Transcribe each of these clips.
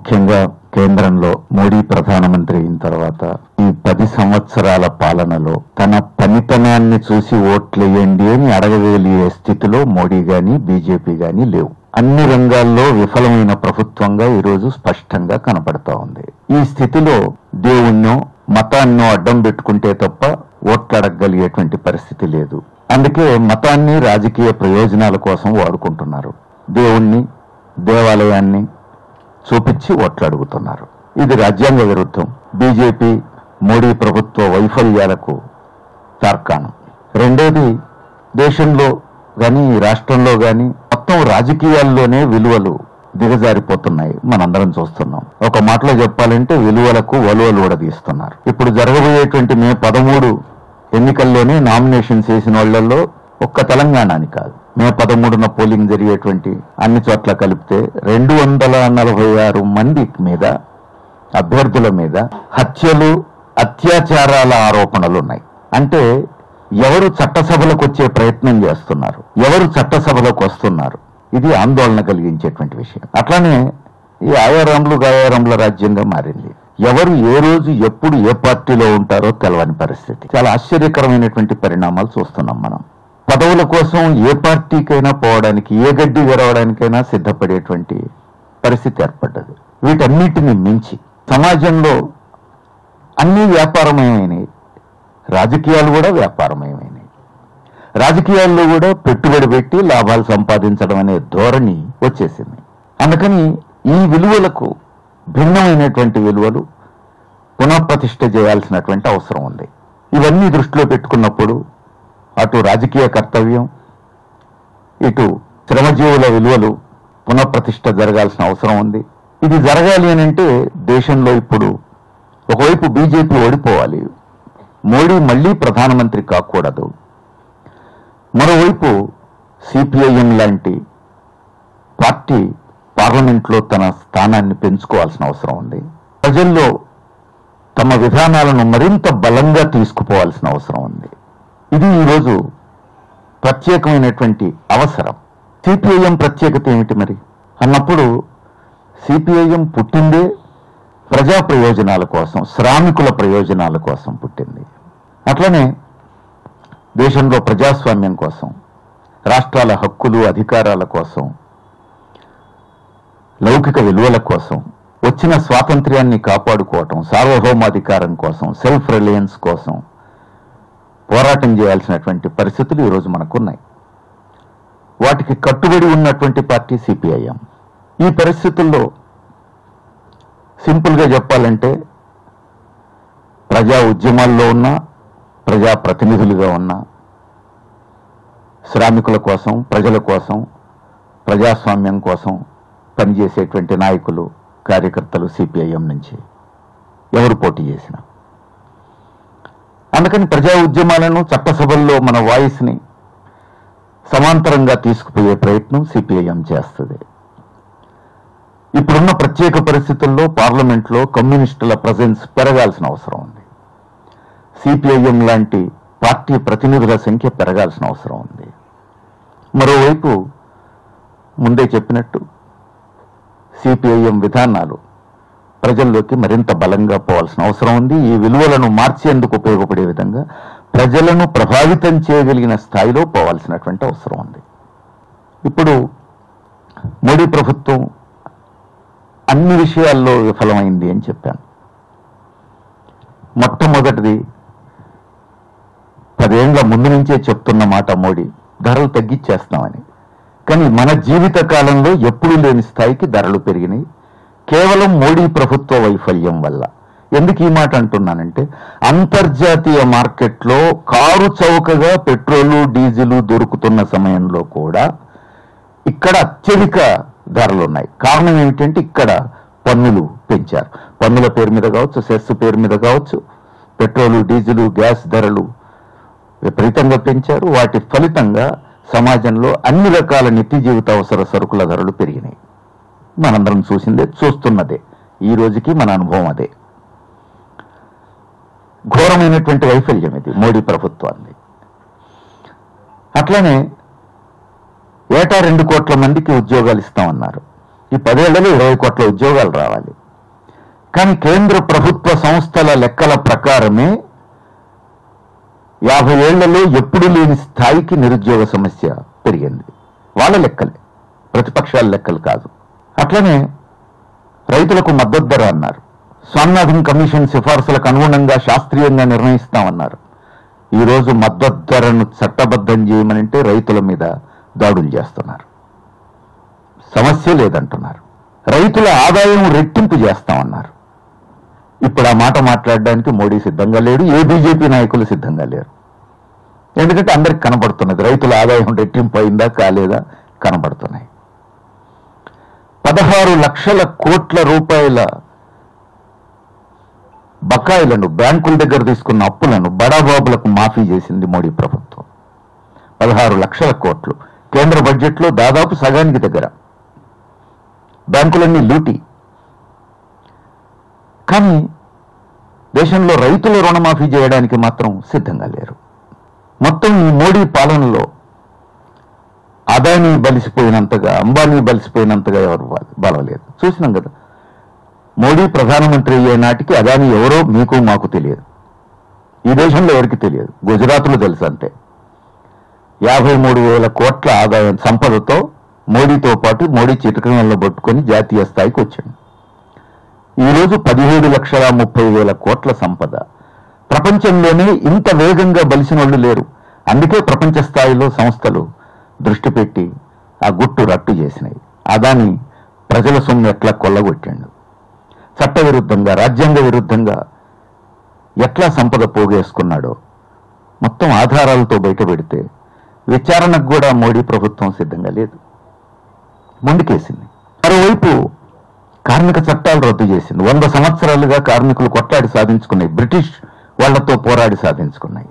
ముఖ్యంగా కేంద్రంలో మోడీ ప్రధానమంత్రి అయిన తర్వాత ఈ 10 సంవత్సరాల పాలనలో తన పనితనాన్ని చూసి ఓట్లేయండి అని అడగగలిగే స్థితిలో మోడీ గాని బీజేపీ గాని లేవు. అన్ని రంగాల్లో విఫలమైన ప్రభుత్వంగా ఈరోజు స్పష్టంగా కనపడతా ఉంది. ఈ స్థితిలో దేవుణ్ణో మతాన్నో అడ్డం పెట్టుకుంటే తప్ప ఓట్లు అడగగలిగేటువంటి పరిస్థితి లేదు. అందుకే మతాన్ని రాజకీయ ప్రయోజనాల కోసం వాడుకుంటున్నారు. దేవుణ్ణి దేవాలయాన్ని చూపించి ఓట్లు అడుగుతున్నారు. ఇది రాజ్యాంగ విరుద్ధం. బీజేపీ మోడీ ప్రభుత్వ వైఫల్యాలకు తార్కాణం. రెండోది, దేశంలో గాని రాష్ట్రంలో గాని మొత్తం రాజకీయాల్లోనే విలువలు దిగజారిపోతున్నాయి. మనందరం చూస్తున్నాం. ఒక మాటలో చెప్పాలంటే విలువలకు వలువలు ఊడదీస్తున్నారు. ఇప్పుడు జరగబోయేటువంటి మే 13 ఎన్నికల్లోనే నామినేషన్స్ వేసిన వాళ్లలో ఒక్క తెలంగాణని కాదు, మే 13న పోలింగ్ జరిగేటువంటి అన్ని చోట్ల కలిపితే 246 మంది మీద, అభ్యర్థుల మీద హత్యలు, అత్యాచారాల ఆరోపణలు ఉన్నాయి. అంటే ఎవరు చట్టసభలకు వచ్చే ప్రయత్నం చేస్తున్నారు, ఎవరు చట్టసభలకు వస్తున్నారు, ఇది ఆందోళన కలిగించేటువంటి విషయం. అట్లానే ఈ ఆయారాంలు గాయారాంల రాజ్యంగా మారింది. ఎవరు ఏ రోజు ఎప్పుడు ఏ పార్టీలో ఉంటారో తెలవని పరిస్థితి. చాలా ఆశ్చర్యకరమైనటువంటి పరిణామాలు చూస్తున్నాం మనం. పదవుల కోసం ఏ పార్టీకైనా పోవడానికి, ఏ గడ్డి విరవడానికైనా సిద్ధపడేటువంటి పరిస్థితి ఏర్పడ్డది. వీటన్నిటిని మించి సమాజంలో అన్ని వ్యాపారమయమైనవి, రాజకీయాలు కూడా వ్యాపారమయమైనవి. రాజకీయాల్లో కూడా పెట్టుబడి పెట్టి లాభాలు సంపాదించడం అనే ధోరణి వచ్చేసింది. అందుకని ఈ విలువలకు భిన్నమైనటువంటి విలువలు పునఃప్రతిష్ఠ చేయాల్సినటువంటి అవసరం ఉంది. ఇవన్నీ దృష్టిలో పెట్టుకున్నప్పుడు అటు రాజకీయ కర్తవ్యం, ఇటు శ్రమజీవుల విలువలు పునఃప్రతిష్ఠ జరగాల్సిన అవసరం ఉంది. ఇది జరగాలి అని అంటే దేశంలో ఇప్పుడు ఒకవైపు బీజేపీ ఓడిపోవాలి, మోడీ మళ్లీ ప్రధానమంత్రి కాకూడదు. మరోవైపు సిపిఐఎం లాంటి పార్టీ పార్లమెంట్లో తన స్థానాన్ని పెంచుకోవాల్సిన అవసరం ఉంది. ప్రజల్లో తమ విధానాలను మరింత బలంగా తీసుకుపోవాల్సిన అవసరం ఉంది. ఇది ఈరోజు ప్రత్యేకమైనటువంటి అవసరం. సిపిఐఎం ప్రత్యేకత ఏమిటి మరి అన్నప్పుడు, సిపిఐఎం పుట్టిందే ప్రజా ప్రయోజనాల కోసం, శ్రామికుల ప్రయోజనాల కోసం పుట్టింది. అట్లనే దేశంలో ప్రజాస్వామ్యం కోసం, రాష్ట్రాల హక్కులు అధికారాల కోసం, లౌకిక విలువల కోసం, వచ్చిన స్వాతంత్ర్యాన్ని కాపాడుకోవటం, సార్వభౌమాధికారం కోసం, సెల్ఫ్ రిలయన్స్ కోసం పోరాటం చేయాల్సినటువంటి పరిస్థితులు ఈరోజు మనకున్నాయి. వాటికి కట్టుబడి ఉన్నటువంటి పార్టీ సిపిఐఎం. ఈ పరిస్థితుల్లో సింపుల్గా చెప్పాలంటే ప్రజా ఉద్యమాల్లో ఉన్న, ప్రజా ప్రతినిధులుగా ఉన్న, శ్రామికుల కోసం, ప్రజల కోసం, ప్రజాస్వామ్యం కోసం పనిచేసేటువంటి నాయకులు, కార్యకర్తలు సిపిఐఎం నుంచి ఎవరు పోటీ చేసినా. అందుకని ప్రజా ఉద్యమాలను, చట్టసభల్లో మన వాయిస్ని సమాంతరంగా తీసుకుపోయే ప్రయత్నం సిపిఐఎం చేస్తుంది. ఇప్పుడున్న ప్రత్యేక పరిస్థితుల్లో పార్లమెంట్లో కమ్యూనిస్టుల ప్రజెన్స్ పెరగాల్సిన అవసరం ఉంది. సిపిఐఎం లాంటి పార్టీ ప్రతినిధుల సంఖ్య పెరగాల్సిన అవసరం ఉంది. మరోవైపు ముందే చెప్పినట్టు సిపిఐఎం విధానాలు ప్రజల్లోకి మరింత బలంగా పోవాల్సిన అవసరం ఉంది. ఈ విలువలను మార్చేందుకు ఉపయోగపడే విధంగా ప్రజలను ప్రభావితం చేయగలిగిన స్థాయిలో పోవాల్సినటువంటి అవసరం ఉంది. ఇప్పుడు మోడీ ప్రభుత్వం అన్ని విషయాల్లో విఫలమైంది అని చెప్పాను. మొట్టమొదటిది, 10 ఏళ్ల ముందు నుంచే చెప్తున్న మాట మోడీ, ధరలు తగ్గించేస్తామని. కానీ మన జీవిత కాలంలో ఎప్పుడూ లేని స్థాయికి ధరలు పెరిగినాయి, కేవలం మోడీ ప్రభుత్వ వైఫల్యం వల్ల. ఎందుకు ఈ మాట అంటున్నానంటే, అంతర్జాతీయ మార్కెట్లో కారు చౌకగా పెట్రోలు, డీజిల్ దొరుకుతున్న సమయంలో కూడా ఇక్కడ అత్యధిక ధరలు ఉన్నాయి. కారణం ఏమిటంటే ఇక్కడ పన్నులు పెంచారు. పన్నుల పేరు మీద కావచ్చు, సెస్ పేరు మీద కావచ్చు, పెట్రోలు, డీజిల్, గ్యాస్ ధరలు విపరీతంగా పెంచారు. వాటి ఫలితంగా సమాజంలో అన్ని రకాల నిత్య జీవిత అవసర సరుకుల ధరలు పెరిగినాయి. మనందరం చూసిందే, చూస్తున్నదే. ఈ రోజుకి మన అనుభవం అదే. ఘోరమైనటువంటి వైఫల్యం ఇది మోడీ ప్రభుత్వాన్ని. అట్లనే ఏటా 2 కోట్ల మందికి ఉద్యోగాలు ఇస్తామన్నారు. ఈ 10 ఏళ్లలో 20 కోట్ల ఉద్యోగాలు రావాలి. కానీ కేంద్ర ప్రభుత్వ సంస్థల లెక్కల ప్రకారమే 50 ఏళ్లలో ఎప్పుడు లేని స్థాయికి నిరుద్యోగ సమస్య పెరిగింది. వాళ్ళ లెక్కలే, ప్రతిపక్షాల లెక్కలు కాదు. అట్లనే రైతులకు మద్దతు ధర అన్నారు. స్వామినాథన్ కమిషన్ సిఫార్సులకు అనుగుణంగా శాస్త్రీయంగా నిర్ణయిస్తామన్నారు. ఈరోజు మద్దతు ధరను చట్టబద్ధం చేయమనంటే రైతుల మీద దాడులు చేస్తున్నారు. సమస్య లేదంటున్నారు. రైతుల ఆదాయం రెట్టింపు చేస్తామన్నారు. ఇప్పుడు ఆ మాట మాట్లాడడానికి మోడీ సిద్ధంగా లేడు, ఏ బీజేపీ నాయకులు సిద్ధంగా లేరు. ఎందుకంటే అందరికి కనబడుతున్నది రైతుల ఆదాయం రెట్టింపు అయిందా కాలేదా కనబడుతున్నాయి. 16 లక్షల కోట్ల రూపాయల బకాయిలను, బ్యాంకుల దగ్గర తీసుకున్న అప్పులను బడాబాబులకు మాఫీ చేసింది మోడీ ప్రభుత్వం. 16 లక్షల కోట్లు కేంద్ర బడ్జెట్లో దాదాపు సగానికి దగ్గర. బ్యాంకులన్నీ లూటీ. కానీ దేశంలో రైతుల రుణమాఫీ చేయడానికి మాత్రం సిద్ధంగా లేరు. మొత్తం ఈ మోడీ పాలనలో అదానీ బలిసిపోయినంతగా, అంబానీ బలిసిపోయినంతగా ఎవరు బలవలేదు. చూసినాం కదా, మోడీ ప్రధానమంత్రి అయ్యే నాటికి అదానీ ఎవరో మీకు మాకు తెలియదు. ఈ దేశంలో ఎవరికి తెలియదు, గుజరాత్లో తెలుసు అంతే. 53,000 కోట్ల ఆదాయం సంపదతో మోడీతో పాటు మోడీ చిటకణంలో పట్టుకొని జాతీయ స్థాయికి వచ్చాడు. ఈరోజు 17,30,000 కోట్ల సంపద. ప్రపంచంలోనే ఇంత వేగంగా బలిసిన వాళ్ళు లేరు. అందుకే ప్రపంచ స్థాయిలో సంస్థలు దృష్టి పెట్టి ఆ గుట్టు రట్టు చేసినాయి. అదాని ప్రజల సొమ్ము ఎట్లా కొల్లగొట్టాడు, చట్టవిరుద్ధంగా, రాజ్యాంగ విరుద్ధంగా ఎట్లా సంపద పోగేసుకున్నాడో మొత్తం ఆధారాలతో బయటపెడితే విచారణకు కూడా మోడీ ప్రభుత్వం సిద్ధంగా లేదు, మొండికేసింది. మరోవైపు కార్మిక చట్టాలు రద్దు చేసింది. 100 సంవత్సరాలుగా కార్మికులు కొట్లాడి సాధించుకున్నాయి, బ్రిటిష్ వాళ్లతో పోరాడి సాధించుకున్నాయి.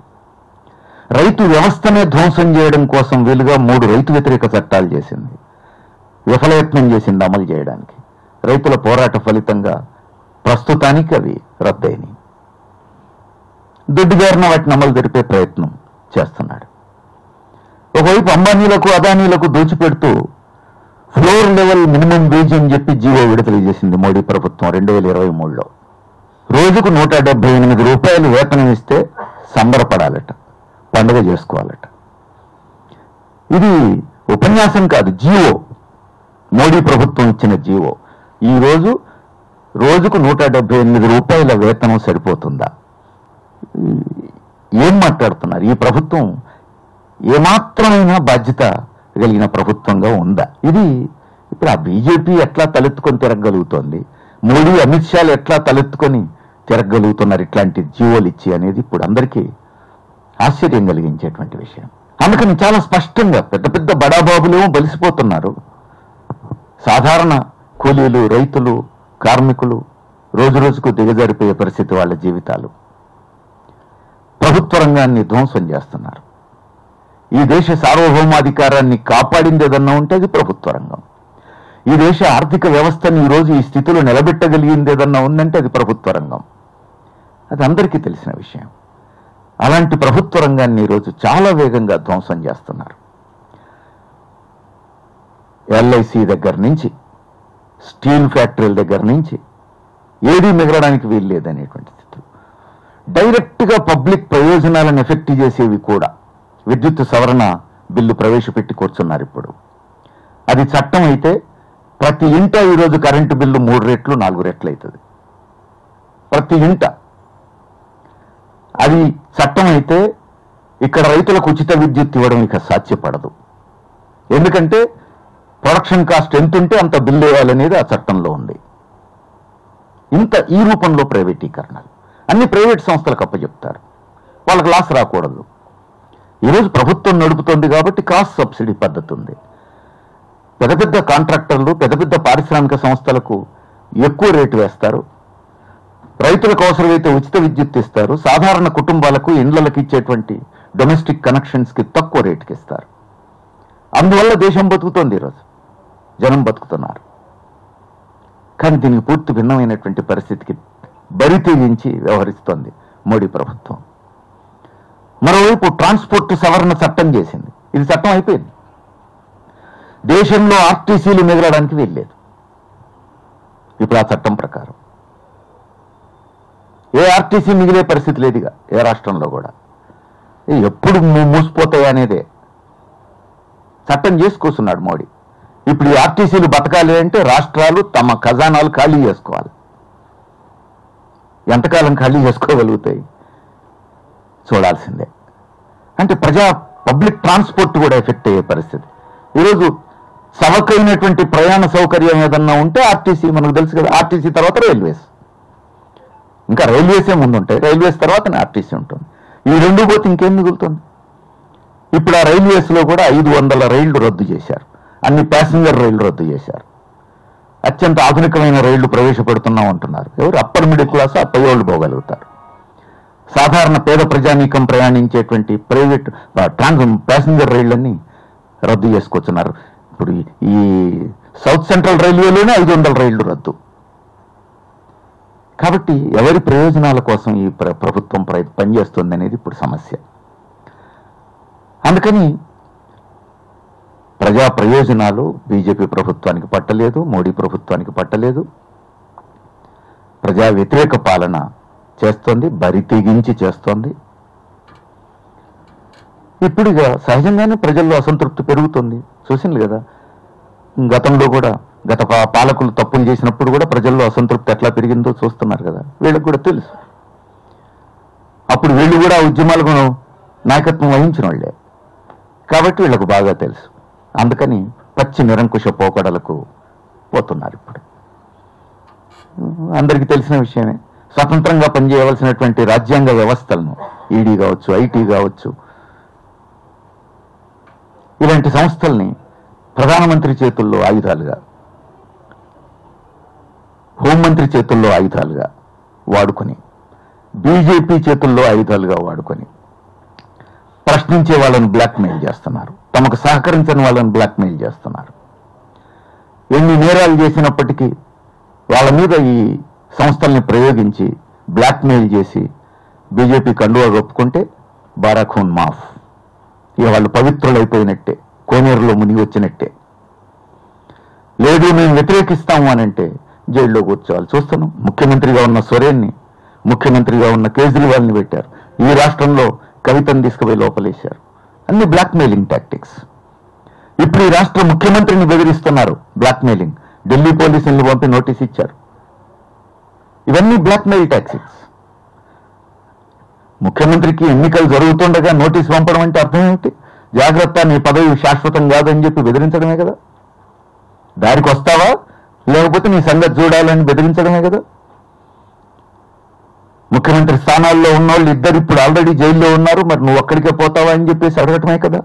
రైతు వ్యవస్థనే ధ్వంసం చేయడం కోసం వీలుగా 3 రైతు వ్యతిరేక చట్టాలు చేసింది. విఫలయత్నం చేసింది అమలు చేయడానికి. రైతుల పోరాట ఫలితంగా ప్రస్తుతానికి అవి రద్దయినాయి. దుడ్డుగారిన వాటిని అమలు జరిపే ప్రయత్నం చేస్తున్నాడు. ఒకవైపు అంబానీలకు, అదానీలకు దోచిపెడుతూ ఫ్లోర్ లెవెల్ మినిమం వేజ్ అని చెప్పి జీవో విడుదల చేసింది మోడీ ప్రభుత్వం 2023లో. రోజుకు 178 రూపాయలు వేతనం ఇస్తే సంబరపడాలట, పండుగ చేసుకోవాలట. ఇది ఉపన్యాసం కాదు, జీవో, మోడీ ప్రభుత్వం ఇచ్చిన జీవో. ఈరోజు రోజుకు 178 రూపాయల వేతనం సరిపోతుందా? ఏం మాట్లాడుతున్నారు? ఈ ప్రభుత్వం ఏమాత్రమైనా బాధ్యత కలిగిన ప్రభుత్వంగా ఉందా? ఇది ఇప్పుడు ఆ బీజేపీ ఎట్లా తలెత్తుకొని తిరగలుగుతోంది, మోడీ అమిత్ షాలు ఎట్లా తలెత్తుకొని తిరగలుగుతున్నారు ఇట్లాంటి జీవోలు ఇచ్చి అనేది ఇప్పుడు అందరికీ ఆశ్చర్యం కలిగించేటువంటి విషయం. అందుకని చాలా స్పష్టంగా పెద్ద పెద్ద బడాబాబులేమో బలిసిపోతున్నారు. సాధారణ కూలీలు, రైతులు, కార్మికులు రోజు రోజుకు దిగజారిపోయే పరిస్థితి వాళ్ళ జీవితాలు. ప్రభుత్వ రంగాన్ని ధ్వంసం చేస్తున్నారు. ఈ దేశ సార్వభౌమాధికారాన్ని కాపాడింది ఏదన్నా ఉంటే అది ప్రభుత్వ రంగం. ఈ దేశ ఆర్థిక వ్యవస్థని ఈరోజు ఈ స్థితిలో నిలబెట్టగలిగింది ఏదన్నా ఉందంటే అది ప్రభుత్వ రంగం. అది అందరికీ తెలిసిన విషయం. అలాంటి ప్రభుత్వ రంగాన్ని ఈరోజు చాలా వేగంగా ధ్వంసం చేస్తున్నారు. ఎల్ఐసి దగ్గర నుంచి, స్టీల్ ఫ్యాక్టరీల దగ్గర నుంచి ఏదీ మిగలడానికి వీలు లేదనేటువంటి స్థితి. డైరెక్ట్గా పబ్లిక్ ప్రయోజనాలను ఎఫెక్ట్ చేసేవి కూడా విద్యుత్ సవరణ బిల్లు ప్రవేశపెట్టి కూర్చున్నారు. ఇప్పుడు అది చట్టం అయితే ప్రతి ఇంట ఈరోజు కరెంటు బిల్లు 3 రెట్లు 4 రెట్లు అవుతుంది. ప్రతి ఇంట. అది చట్టం అయితే ఇక్కడ రైతులకు ఉచిత విద్యుత్ ఇవ్వడం ఇక సాధ్యపడదు. ఎందుకంటే ప్రొడక్షన్ కాస్ట్ ఎంత ఉంటే అంత బిల్లు వేయాలనేది ఆ చట్టంలో ఉంది. ఈ రూపంలో ప్రైవేటీకరణలు అన్ని ప్రైవేట్ సంస్థలకు అప్పచెప్తారు. వాళ్ళకి లాస్ రాకూడదు. ఈరోజు ప్రభుత్వం నడుపుతోంది కాబట్టి కాస్ట్ సబ్సిడీ పద్ధతి ఉంది. పెద్ద పెద్ద కాంట్రాక్టర్లు, పెద్ద పెద్ద పారిశ్రామిక సంస్థలకు ఎక్కువ రేటు వేస్తారు. రైతులకు అవసరమైతే ఉచిత విద్యుత్ ఇస్తారు. సాధారణ కుటుంబాలకు, ఇండ్లకి ఇచ్చేటువంటి డొమెస్టిక్ కనెక్షన్స్కి తక్కువ రేటుకి ఇస్తారు. అందువల్ల దేశం బతుకుతోంది, ఈరోజు జనం బతుకుతున్నారు. కానీ దీనికి పూర్తి భిన్నమైనటువంటి పరిస్థితికి బరి తెగించి వ్యవహరిస్తోంది మోడీ ప్రభుత్వం. మరోవైపు ట్రాన్స్పోర్ట్ సవరణ చట్టం చేసింది. ఇది చట్టం అయిపోయింది. దేశంలో ఆర్టీసీలు మిగలడానికి వీల్లేదు. ఇప్పుడు ఆ చట్టం ప్రకారం ఏ ఆర్టీసీ మిగిలే పరిస్థితి లేదుగా ఏ రాష్ట్రంలో కూడా. ఎప్పుడు మూసిపోతాయి అనేదే చట్టం చేసి కూర్చున్నాడు మోడీ. ఇప్పుడు ఈ ఆర్టీసీలు బతకాలి అంటే రాష్ట్రాలు తమ ఖజానాలు ఖాళీ చేసుకోవాలి. ఎంతకాలం ఖాళీ చేసుకోగలుగుతాయి చూడాల్సిందే. అంటే పబ్లిక్ ట్రాన్స్పోర్ట్ కూడా ఎఫెక్ట్ అయ్యే పరిస్థితి. ఈరోజు సవకైనటువంటి ప్రయాణ సౌకర్యం ఏదన్నా ఉంటే ఆర్టీసీ, మనకు తెలుసు కదా, ఆర్టీసీ తర్వాత రైల్వేస్, ఇంకా రైల్వేసే ముందుంటాయి, రైల్వేస్ తర్వాతనే ఆర్టీసీ ఉంటుంది. ఈ రెండు పోతే ఇంకేం మిగులుతుంది? ఇప్పుడు ఆ రైల్వేస్లో కూడా 500 రైళ్లు రద్దు చేశారు, అన్ని ప్యాసింజర్ రైళ్లు రద్దు చేశారు. అత్యంత ఆధునికమైన రైళ్లు ప్రవేశపెడుతున్నాం అంటున్నారు. ఎవరు? అప్పర్ మిడిల్ క్లాస్, ఆ పైవాళ్ళు పోగలుగుతారు. సాధారణ పేద ప్రజానీకం ప్రయాణించేటువంటి ప్రైవేట్ ప్యాసింజర్ రైళ్లన్నీ రద్దు చేసుకొచ్చున్నారు. ఇప్పుడు ఈ సౌత్ సెంట్రల్ రైల్వేలోనే 500 రైళ్లు రద్దు. కాబట్టి ఎవరి ప్రయోజనాల కోసం ఈ ప్రభుత్వం పనిచేస్తుంది అనేది ఇప్పుడు సమస్య. అందుకని ప్రజా ప్రయోజనాలు బీజేపీ ప్రభుత్వానికి పట్టలేదు, మోడీ ప్రభుత్వానికి పట్టలేదు. ప్రజా వ్యతిరేక పాలన చేస్తోంది, బరి తెగించి చేస్తోంది. ఇప్పుడు ఇక సహజంగానే ప్రజల్లో అసంతృప్తి పెరుగుతుంది. చూసింది కదా, గతంలో కూడా గత పాలకులు తప్పులు చేసినప్పుడు కూడా ప్రజల్లో అసంతృప్తి ఎట్లా పెరిగిందో చూస్తున్నారు కదా. వీళ్ళకి కూడా తెలుసు. అప్పుడు వీళ్ళు కూడా ఉద్యమాలకు నాయకత్వం వహించిన వాళ్ళే కాబట్టి వీళ్ళకు బాగా తెలుసు. అందుకని పచ్చి నిరంకుశ పోకడలకు పోతున్నారు. ఇప్పుడు అందరికీ తెలిసిన విషయమే. స్వతంత్రంగా పనిచేయవలసినటువంటి రాజ్యాంగ వ్యవస్థలను, ఈడీ కావచ్చు, ఐటీ కావచ్చు, ఇలాంటి సంస్థల్ని ప్రధానమంత్రి చేతుల్లో ఆయుధాలుగా, హోంమంత్రి చేతుల్లో ఆయుధాలుగా వాడుకొని, బీజేపీ చేతుల్లో ఆయుధాలుగా వాడుకొని ప్రశ్నించే వాళ్ళని బ్లాక్మెయిల్ చేస్తున్నారు, తమకు సహకరించని వాళ్ళని బ్లాక్మెయిల్ చేస్తున్నారు. ఎన్ని నేరాలు చేసినప్పటికీ వాళ్ళ మీద ఈ సంస్థల్ని ప్రయోగించి బ్లాక్మెయిల్ చేసి బీజేపీ కండువా ఒప్పుకుంటే బారాఖూన్ మాఫ్. ఇక వాళ్ళు పవిత్రులైపోయినట్టే, కోనేరులో మునిగి వచ్చినట్టే. లేదు మేము వ్యతిరేకిస్తాము అనంటే జైల్లో కూర్చోవాలి. చూస్తున్నాం, ముఖ్యమంత్రిగా ఉన్న సోరెన్ని, ముఖ్యమంత్రిగా ఉన్న కేజ్రీవాల్ని పెట్టారు. ఈ రాష్ట్రంలో కవితను తీసుకుపోయి లోపలేశారు. అన్ని బ్లాక్మెయిలింగ్ టాక్టిక్స్. ఇప్పుడు ఈ రాష్ట్ర ముఖ్యమంత్రిని బెదిరిస్తున్నారు, బ్లాక్మెయిలింగ్. ఢిల్లీ పోలీసులను పంపి నోటీస్ ఇచ్చారు. ఇవన్నీ బ్లాక్మెయిల్ టాక్టిక్స్. ముఖ్యమంత్రికి ఎన్నికలు జరుగుతుండగా నోటీస్ పంపడం అంటే అర్థం ఏమిటి? జాగ్రత్త, నీ పదవి శాశ్వతం కాదని చెప్పి బెదిరించడమే కదా. దారికి వస్తావా లేకపోతే నీ సంగతి చూడాలని బెదిరించడమే కదా. ముఖ్యమంత్రి స్థానాల్లో ఉన్నవాళ్ళు ఇద్దరు ఇప్పుడు ఆల్రెడీ జైల్లో ఉన్నారు, మరి నువ్వు ఒక్కడికే పోతావా అని చెప్పేసి అడగటమే కదా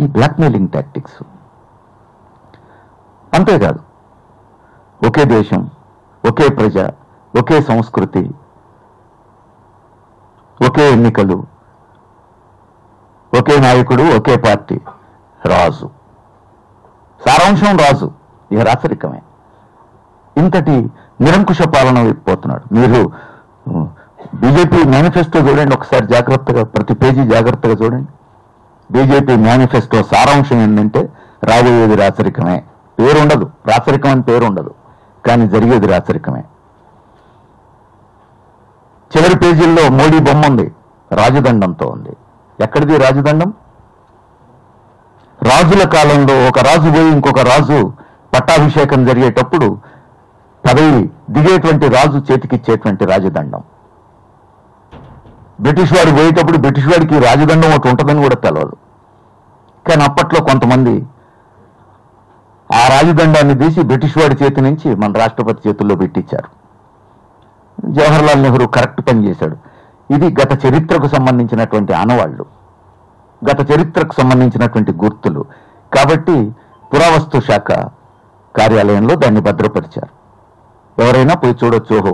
ఈ బ్లాక్మెయిలింగ్ టాక్టిక్స్. అంతేకాదు, ఒకే దేశం, ఒకే ప్రజ, ఒకే సంస్కృతి, ఒకే ఎన్నికలు, ఒకే నాయకుడు, ఒకే పార్టీ, రాజు. సారాంశం రాజు. ఇక రాచరికమే. ఇంతటి నిరంకుశ పాలన వైపుపోతున్నాడు. మీరు బీజేపీ మేనిఫెస్టో చూడండి ఒకసారి జాగ్రత్తగా, ప్రతి పేజీ జాగ్రత్తగా చూడండి. బీజేపీ మేనిఫెస్టో సారాంశం ఏంటంటే రాబోయేది రాచరికమే. పేరుండదు, రాచరికం అని పేరుండదు, కానీ జరిగేది రాచరికమే. చివరి పేజీల్లో మోడీ బొమ్మ ఉంది, రాజదండంతో ఉంది. ఎక్కడిది రాజదండం? రాజుల కాలంలో ఒక రాజు పోయి ఇంకొక రాజు పట్టాభిషేకం జరిగేటప్పుడు పదవి దిగేటువంటి రాజు చేతికిచ్చేటువంటి రాజదండం. బ్రిటిష్ వాడు పోయేటప్పుడు బ్రిటిష్ వాడికి రాజదండం ఒకటి ఉంటుందని కూడా తెలియదు. కానీ అప్పట్లో కొంతమంది ఆ రాజదండాన్ని తీసి బ్రిటిష్ వాడి చేతి నుంచి మన రాష్ట్రపతి చేతుల్లో పెట్టించారు. జవహర్లాల్ నెహ్రూ కరెక్ట్ పని చేశాడు. ఇది గత చరిత్రకు సంబంధించినటువంటి ఆనవాళ్లు, గత చరిత్రకు సంబంధించినటువంటి గుర్తులు. కాబట్టి పురావస్తు శాఖ కార్యాలయంలో దాన్ని భద్రపరిచారు. ఎవరైనా పోయి చూడొచ్చు, ఓహో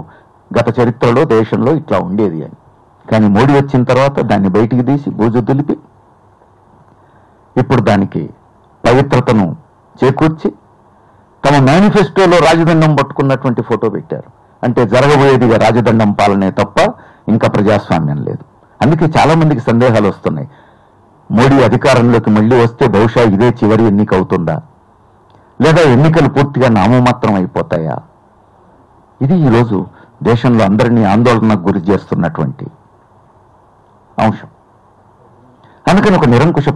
గత చరిత్రలో దేశంలో ఇట్లా ఉండేది అని. కానీ మోడీ వచ్చిన తర్వాత దాన్ని బయటికి తీసి బూజు దులిపి ఇప్పుడు దానికి పవిత్రతను చేకూర్చి తమ మేనిఫెస్టోలో రాజదండం పట్టుకున్నటువంటి ఫోటో పెట్టారు. అంటే జరగబోయేదిగా రాజదండం పాలనే తప్ప ఇంకా ప్రజాస్వామ్యం లేదు. అందుకే చాలా మందికి సందేహాలు వస్తున్నాయి. మోడీ అధికారంలోకి మళ్ళీ వస్తే బహుశా ఇదే చివరి ఎన్నిక అవుతుందా, లేదా ఎన్నికలు పూర్తిగా నామమాత్రం అయిపోతాయా? ఇది ఈరోజు దేశంలో అందరినీ ఆందోళనకు గురి చేస్తున్నటువంటి అంశం. అందుకని ఒక నిరంకుశ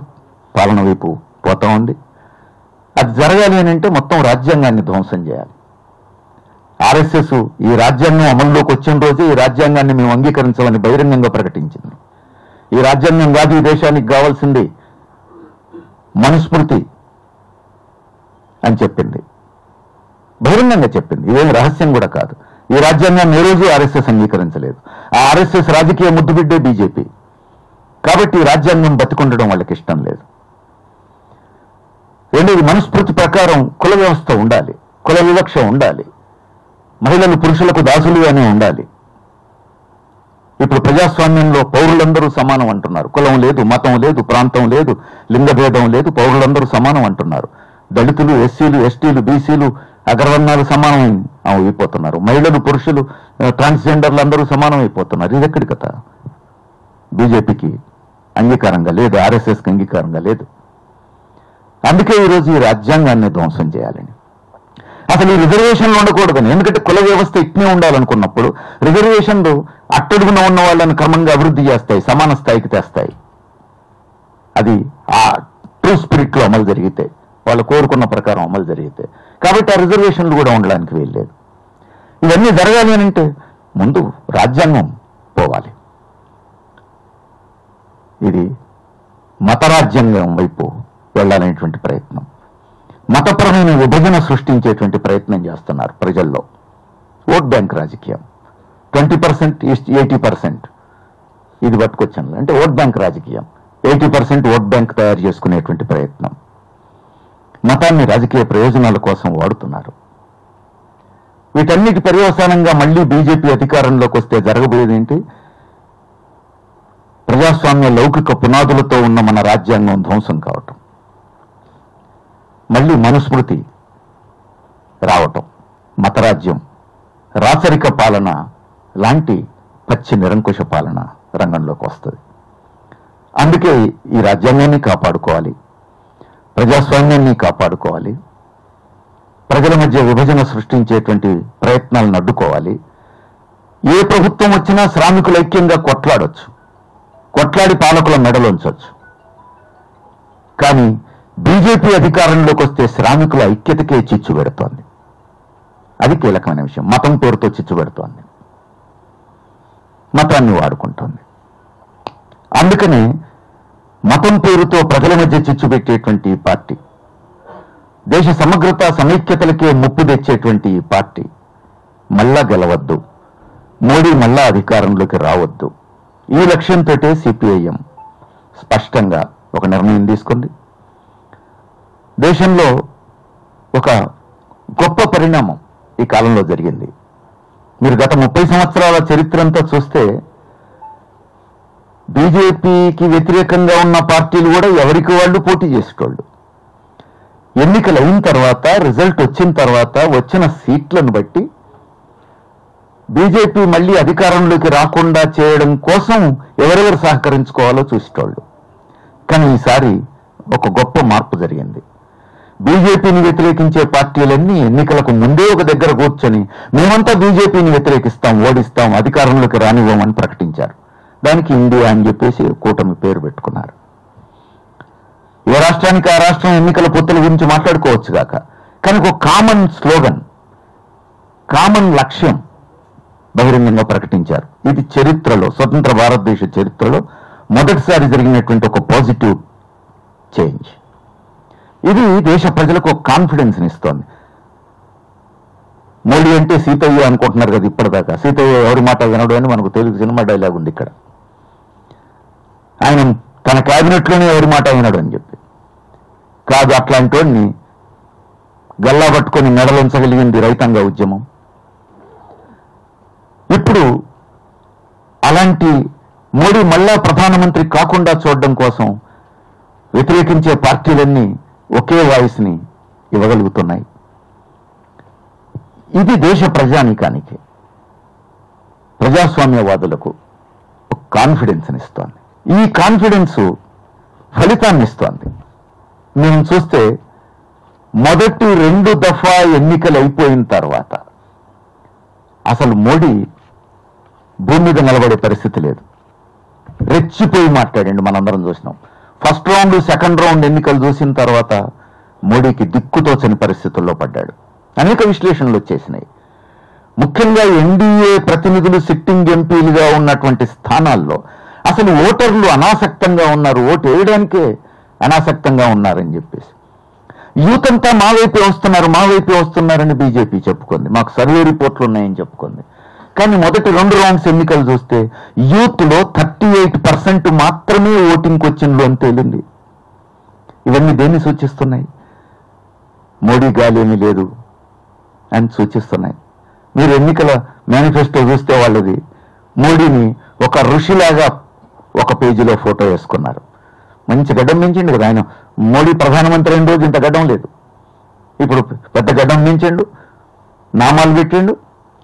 పాలన వైపు పోతా ఉంది. అది జరగాలి అని అంటే మొత్తం రాజ్యాంగాన్ని ధ్వంసం చేయాలి. ఆర్ఎస్ఎస్ ఈ రాజ్యాంగం అమల్లోకి వచ్చిన రోజే ఈ రాజ్యాంగాన్ని మేము అంగీకరించాలని బహిరంగంగా ప్రకటించింది. ఈ రాజ్యాంగం కాదు ఈ దేశానికి కావాల్సింది మనుస్మృతి అని చెప్పింది, బహిరంగంగా చెప్పింది. ఇదేమి రహస్యం కూడా కాదు. ఈ రాజ్యాంగాన్ని ఏ రోజు ఆర్ఎస్ఎస్ అంగీకరించలేదు. ఆ ఆర్ఎస్ఎస్ రాజకీయ ముద్దుబిడ్డే బీజేపీ. కాబట్టి ఈ రాజ్యాంగం బతికుండడం వాళ్ళకి ఇష్టం లేదు. రెండోది, మనుస్మృతి ప్రకారం కుల వ్యవస్థ ఉండాలి, కుల వివక్ష ఉండాలి, మహిళలు పురుషులకు దాసులుగానే ఉండాలి. ఇప్పుడు ప్రజాస్వామ్యంలో పౌరులందరూ సమానం అంటున్నారు. కులం లేదు, మతం లేదు, ప్రాంతం లేదు, లింగభేదం లేదు, పౌరులందరూ సమానం అంటున్నారు. దళితులు, ఎస్సీలు, ఎస్టీలు, బీసీలు, అగ్రవర్ణాలు సమానం అయిపోతున్నారు. మహిళలు, పురుషులు, ట్రాన్స్జెండర్లు అందరూ సమానం అయిపోతున్నారు. ఇది ఎక్కడి కథ? బీజేపీకి అంగీకారంగా లేదు, ఆర్ఎస్ఎస్కి అంగీకారంగా లేదు. అందుకే ఈరోజు ఈ రాజ్యాంగాన్ని ధ్వంసం చేయాలని, అసలు ఈ రిజర్వేషన్లు ఉండకూడదని. ఎందుకంటే కుల వ్యవస్థ ఇట్నే ఉండాలనుకున్నప్పుడు రిజర్వేషన్లు అట్టడుగున ఉన్న వాళ్ళని క్రమంగా అభివృద్ధి చేస్తాయి, సమాన స్థాయికి తెస్తాయి. అది ఆ ట్రూ స్పిరిట్ లో అమలు జరిగితే, వాళ్ళు కోరుకున్న ప్రకారం అమలు జరిగితే. కాబట్టి ఆ రిజర్వేషన్లు కూడా ఉండడానికి వీల్లేదు. ఇవన్నీ జరగాలి అని అంటే ముందు రాజ్యాంగం పోవాలి. ఇది మత రాజ్యాంగం వైపు వెళ్ళాలనేటువంటి ప్రయత్నం, మతపరమైన విభజన సృష్టించేటువంటి ప్రయత్నం చేస్తున్నారు ప్రజల్లో. ఓట్ బ్యాంక్ రాజకీయం, 20% 80% ఇది పట్టుకొచ్చాను. అంటే ఓట్ బ్యాంక్ రాజకీయం, 80% ఓట్ బ్యాంక్ తయారు చేసుకునేటువంటి ప్రయత్నం. మతాన్ని రాజకీయ ప్రయోజనాల కోసం వాడుతున్నారు. వీటన్నిటి పర్యవసానంగా మళ్ళీ బీజేపీ అధికారంలోకి వస్తే జరగబోయేది ఏంటి? ప్రజాస్వామ్య లౌకిక పునాదులతో ఉన్న మన రాజ్యాంగం ధ్వంసం కావటం, మళ్ళీ మనుస్మృతి రావటం, మతరాజ్యం, రాచరిక పాలన లాంటి పచ్చి నిరంకుశ పాలన రంగంలోకి వస్తుంది. అందుకే ఈ రాజ్యాంగాన్ని కాపాడుకోవాలి, ప్రజాస్వామ్యాన్ని కాపాడుకోవాలి, ప్రజల మధ్య విభజన సృష్టించేటువంటి ప్రయత్నాలను అడ్డుకోవాలి. ఏ ప్రభుత్వం వచ్చినా శ్రామికులు ఐక్యంగా కొట్లాడొచ్చు, కొట్లాడి పాలకుల మెడలోంచొచ్చు. కానీ బీజేపీ అధికారంలోకి వస్తే శ్రామికుల ఐక్యతకే చిచ్చు పెడుతోంది. అది కీలకమైన విషయం. మతం పేరుతో చిచ్చు పెడుతోంది, మతాన్ని వాడుకుంటోంది. అందుకనే మతం పేరుతో ప్రజల మధ్య చిచ్చు పెట్టేటువంటి ఈ పార్టీ, దేశ సమగ్రత సమైక్యతలకే ముప్పు తెచ్చేటువంటి ఈ పార్టీ మళ్ళా గెలవద్దు, మోడీ మళ్ళా అధికారంలోకి రావద్దు. ఈ లక్ష్యంతో సిపిఐఎం స్పష్టంగా ఒక నిర్ణయం తీసుకుంది. దేశంలో ఒక గొప్ప పరిణామం ఈ కాలంలో జరిగింది. మీరు గత 30 సంవత్సరాల చరిత్ర అంతా చూస్తే బీజేపీకి వ్యతిరేకంగా ఉన్న పార్టీలు కూడా ఎవరికి వాళ్ళు పోటీ చేసేటోళ్ళు. ఎన్నికలు అయిన తర్వాత, రిజల్ట్ వచ్చిన తర్వాత వచ్చిన సీట్లను బట్టి బీజేపీ మళ్ళీ అధికారంలోకి రాకుండా చేయడం కోసం ఎవరెవరు సహకరించుకోవాలో చూసేటోళ్ళు. కానీ ఈసారి ఒక గొప్ప మార్పు జరిగింది. బీజేపీని వ్యతిరేకించే పార్టీలన్నీ ఎన్నికలకు ముందే ఒక దగ్గర కూర్చొని మేమంతా బీజేపీని వ్యతిరేకిస్తాం, ఓడిస్తాం, అధికారంలోకి రానివ్వమని ప్రకటించారు. దానికి ఇండియా అని చెప్పేసి కూటమి పేరు పెట్టుకున్నారు. ఏ రాష్ట్రానికి ఆ రాష్ట్రం ఎన్నికల పొత్తుల గురించి మాట్లాడుకోవచ్చు కాక, కానీ ఒక కామన్ స్లోగన్, కామన్ లక్ష్యం బహిరంగంగా ప్రకటించారు. ఇది చరిత్రలో, స్వతంత్ర భారతదేశ చరిత్రలో మొదటిసారి జరిగినటువంటి ఒక పాజిటివ్ చేంజ్. ఇది దేశ ప్రజలకు ఒక కాన్ఫిడెన్స్ని ఇస్తోంది. మోడీ అంటే సీతయ్య అనుకుంటున్నారు కదా ఇప్పటిదాకా. సీతయ్య ఎవరి మాట వినడు అని మనకు తెలుగు సినిమా డైలాగ్ ఉంది ఇక్కడ. ఆయన తన క్యాబినెట్లోనే ఎవరి మాట వినడు అని చెప్పి కాదు. అట్లాంటి వాడిని గల్లా పట్టుకొని మెడలుంచగలిగింది రైతాంగ ఉద్యమం. ఇప్పుడు అలాంటి మోడీ మళ్ళా ప్రధానమంత్రి కాకుండా చూడడం కోసం వ్యతిరేకించే పార్టీలన్నీ ఒకే వాయిస్ని ఇవ్వగలుగుతున్నాయి. ఇది దేశ ప్రజానీకానికి, ప్రజాస్వామ్యవాదులకు ఒక కాన్ఫిడెన్స్ని ఇస్తోంది. ఈ కాన్ఫిడెన్స్ ఫలితాన్ని ఇస్తోంది. మేము చూస్తే మొదటి 2 దఫా ఎన్నికలు అయిపోయిన తర్వాత అసలు మోడీ భూమి మీద నిలబడే పరిస్థితి లేదు. రెచ్చిపోయి మాట్లాడండి, మనందరం చూసినాం. ఫస్ట్ రౌండ్, సెకండ్ రౌండ్ ఎన్నికలు చూసిన తర్వాత మోడీకి దిక్కుతోచని పరిస్థితుల్లో పడ్డాడు. అనేక విశ్లేషణలు వచ్చేసినాయి. ముఖ్యంగా ఎన్డీఏ ప్రతినిధులు సిట్టింగ్ ఎంపీలుగా ఉన్నటువంటి స్థానాల్లో అసలు ఓటర్లు అనాసక్తంగా ఉన్నారు, ఓటు వేయడానికే అనాసక్తంగా ఉన్నారని చెప్పేసి యూత్ అంతా మా వైపే వస్తున్నారని బీజేపీ చెప్పుకుంది. మాకు సర్వే రిపోర్ట్లు ఉన్నాయని చెప్పుకుంది. కానీ మొదటి 2 రౌండ్స్ ఎన్నికలు చూస్తే యూత్లో 38% మాత్రమే ఓటింగ్కి వచ్చిండ్రు అని తేలింది. ఇవన్నీ దేన్ని సూచిస్తున్నాయి? మోడీ గాలి ఏమీ లేదు అని సూచిస్తున్నాయి. మీరు ఎన్నికల మేనిఫెస్టో చూస్తే వాళ్ళది మోడీని ఒక ఋషిలాగా ఒక పేజీలో ఫోటో వేసుకున్నారు. మంచి గడ్డం మించిండు కదా ఆయన. మోడీ ప్రధానమంత్రి అయిన రోజు ఇంత గడ్డం లేదు. ఇప్పుడు పెద్ద గడ్డం మించిండు, నామాలు పెట్టిండు,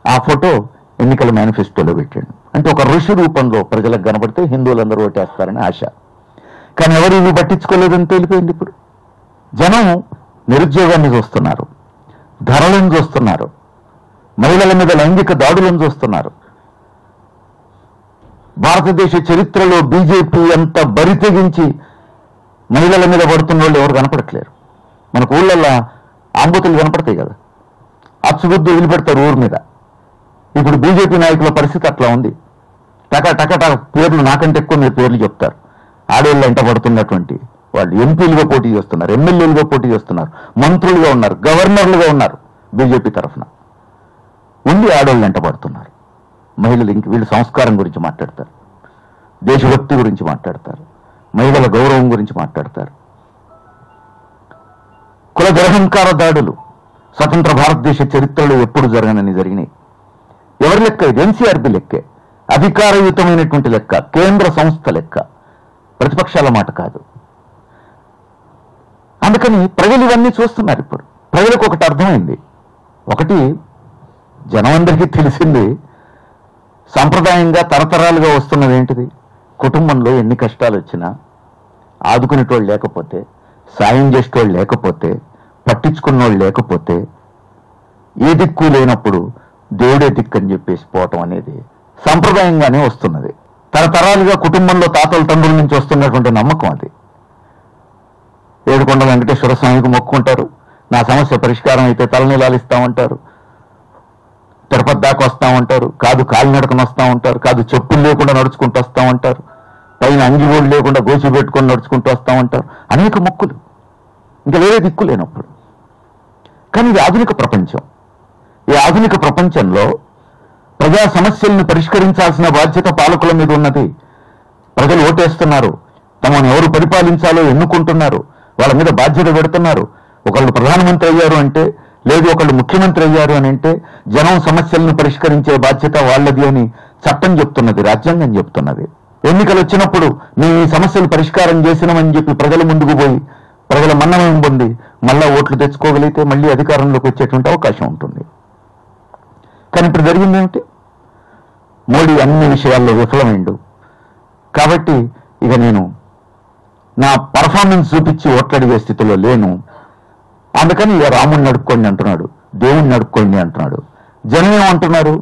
ఆ ఫోటో ఎన్నికల మేనిఫెస్టోలో పెట్టిండు. అంటే ఒక ఋషి రూపంలో ప్రజలకు కనబడితే హిందువులందరూ ఓటేస్తారని ఆశ. కానీ ఎవరు ఇవి పట్టించుకోలేదని తేలిపోయింది. ఇప్పుడు జనం నిరుద్యోగాన్ని చూస్తున్నారు, ధరలను చూస్తున్నారు, మహిళల మీద లైంగిక దాడులను చూస్తున్నారు. భారతదేశ చరిత్రలో బీజేపీ అంత బరి తెగించి మహిళల మీద పడుతున్న వాళ్ళు ఎవరు కనపడట్లేరు. మనకు ఊళ్ళల్లో ఆంబూతులు కనపడతాయి కదా, అచ్చుగుద్దు వదిలిపెడతారు ఊరి మీద. ఇప్పుడు బీజేపీ నాయకుల పరిస్థితి అట్లా ఉంది. టక పేర్లు నాకంటే ఎక్కువ మీరు పేర్లు చెప్తారు. ఆడవాళ్ళు వెంట పడుతున్నటువంటి వాళ్ళు ఎంపీలుగా పోటీ చేస్తున్నారు, ఎమ్మెల్యేలుగా పోటీ చేస్తున్నారు, మంత్రులుగా ఉన్నారు, గవర్నర్లుగా ఉన్నారు. బీజేపీ తరఫున ఉండి ఆడవాళ్ళు వెంట పడుతున్నారు. మహిళలు ఇంక వీళ్ళు సంస్కారం గురించి మాట్లాడతారు, దేశభక్తి గురించి మాట్లాడతారు, మహిళల గౌరవం గురించి మాట్లాడతారు. కుల దురహంకార దాడులు స్వతంత్ర భారతదేశ చరిత్రలో ఎప్పుడు జరగనని జరిగినాయి. ఎవరి లెక్క ఇది? ఎన్సీఆర్బీ లెక్కే, అధికారయుతమైనటువంటి లెక్క, కేంద్ర సంస్థ లెక్క, ప్రతిపక్షాల మాట కాదు. అందుకని ప్రజలు ఇవన్నీ చూస్తున్నారు. ఇప్పుడు ప్రజలకు ఒకటి అర్థమైంది. ఒకటి జనం అందరికీ తెలిసింది, సాంప్రదాయంగా తరతరాలుగా వస్తున్నది ఏంటిది? కుటుంబంలో ఎన్ని కష్టాలు వచ్చినా ఆదుకునేటోళ్ళు లేకపోతే, సాయం చేసేటోళ్ళు లేకపోతే, పట్టించుకున్నోళ్ళు లేకపోతే, ఏ దిక్కు లేనప్పుడు దేవుడే దిక్కు అని చెప్పేసి పోవటం అనేది సాంప్రదాయంగానే వస్తున్నది. తరతరాలుగా కుటుంబంలో తాతల తండ్రుల నుంచి వస్తున్నటువంటి నమ్మకం అది. ఏడుకొండ వెంకటేశ్వర స్వామికి మొక్కుంటారు, నా సమస్య పరిష్కారం అయితే తలనీలాలిస్తామంటారు. తిరుపతి దాకా వస్తామంటారు, కాదు కాలినడకను వస్తామంటారు, కాదు చెప్పులు లేకుండా నడుచుకుంటూ వస్తామంటారు, పైన అంగిగోళ్ళు లేకుండా గోచి పెట్టుకొని నడుచుకుంటూ వస్తామంటారు. అనేక మొక్కులు, ఇంకా వేరే దిక్కు లేనప్పుడు. కానీ ఇది ఆధునిక ప్రపంచం. ఈ ఆధునిక ప్రపంచంలో ప్రజా సమస్యల్ని పరిష్కరించాల్సిన బాధ్యత పాలకుల మీద ఉన్నది. ప్రజలు ఓటేస్తున్నారు, తమను ఎవరు పరిపాలించాలో ఎన్నుకుంటున్నారు, వాళ్ళ మీద బాధ్యత పెడుతున్నారు. ఒకళ్ళు ప్రధానమంత్రి అయ్యారు అంటే, లేదు ఒకళ్ళు ముఖ్యమంత్రి అయ్యారు అని అంటే జనం సమస్యలను పరిష్కరించే బాధ్యత వాళ్ళది అని చట్టం చెప్తున్నది, రాజ్యాంగం చెప్తున్నది. ఎన్నికలు వచ్చినప్పుడు మేము ఈ సమస్యలు పరిష్కారం చేసినామని చెప్పి ప్రజల ముందుకు పోయి ప్రజల మన్ననం పొంది మళ్ళా ఓట్లు తెచ్చుకోగలిగితే మళ్ళీ అధికారంలోకి వచ్చేటువంటి అవకాశం ఉంటుంది. కానీ ఇప్పుడు జరిగింది ఏమిటి? మోడీ అన్ని విషయాల్లో విఫలమైండు. కాబట్టి ఇక నేను నా పర్ఫార్మెన్స్ చూపించి ఓట్లడిగే స్థితిలో లేను, అందుకని ఇక రాముడిని నడుపుకోండి అంటున్నాడు, దేవుణ్ణి నడుపుకోండి అంటున్నాడు. జనం ఏమంటున్నారు?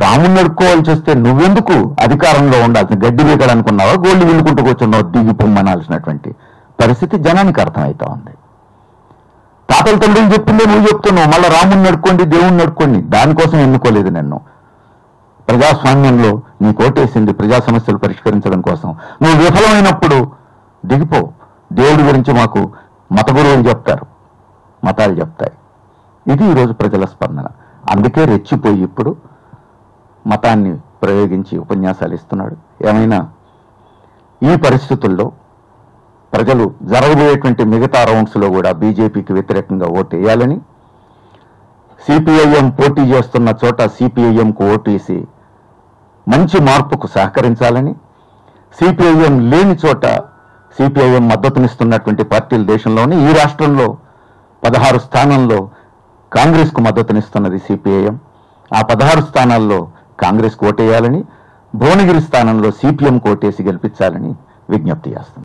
రాముడిని నడుపుకోవాల్సి వస్తే నువ్వెందుకు అధికారంలో ఉండాల్సిన గడ్డి వీకడనుకున్నావా, గోళ్ళు వీళ్ళుకుంటూ కూర్చున్నావు, దిగి పొమ్మనాల్సినటువంటి పరిస్థితి జనానికి అర్థమవుతా ఉంది. తాతల తండ్రులు చెప్పిందే నువ్వు చెప్తున్నావు, మళ్ళీ రాముడిని నడుపుకోండి, దేవుణ్ణి నడుపుకోండి. దానికోసం ఎన్నుకోలేదు నిన్ను. ప్రజాస్వామ్యంలో నీ కోటేసింది ప్రజా సమస్యలు పరిష్కరించడం కోసం. నువ్వు విఫలమైనప్పుడు దిగిపో. దేవుడి గురించి మాకు మత గురువులు చెప్తారు, మతాలు చెప్తాయి. ఇది ఈరోజు ప్రజల స్పందన. అందుకే రెచ్చిపోయి ఇప్పుడు మతాన్ని ప్రయోగించి ఉపన్యాసాలు ఇస్తున్నాడు. ఏమైనా ఈ పరిస్థితుల్లో ప్రజలు జరగబోయేటువంటి మిగతా రౌండ్స్లో కూడా బీజేపీకి వ్యతిరేకంగా ఓటు వేయాలని, సిపిఐఎం పోటీ చేస్తున్న చోట సిపిఐఎంకు ఓటు వేసి మంచి మార్పుకు సహకరించాలని, సిపిఐఎం లేని చోట సిపిఐఎం మద్దతునిస్తున్నటువంటి పార్టీలు దేశంలోని ఈ రాష్ట్రంలో 16 స్థానాల్లో కాంగ్రెస్కు మద్దతునిస్తున్నది సిపిఐఎం. ఆ 16 స్థానాల్లో కాంగ్రెస్కు ఓటేయాలని, భువనగిరి స్థానంలో సిపిఎంకు ఓటేసి గెలిపించాలని విజ్ఞప్తి చేస్తుంది.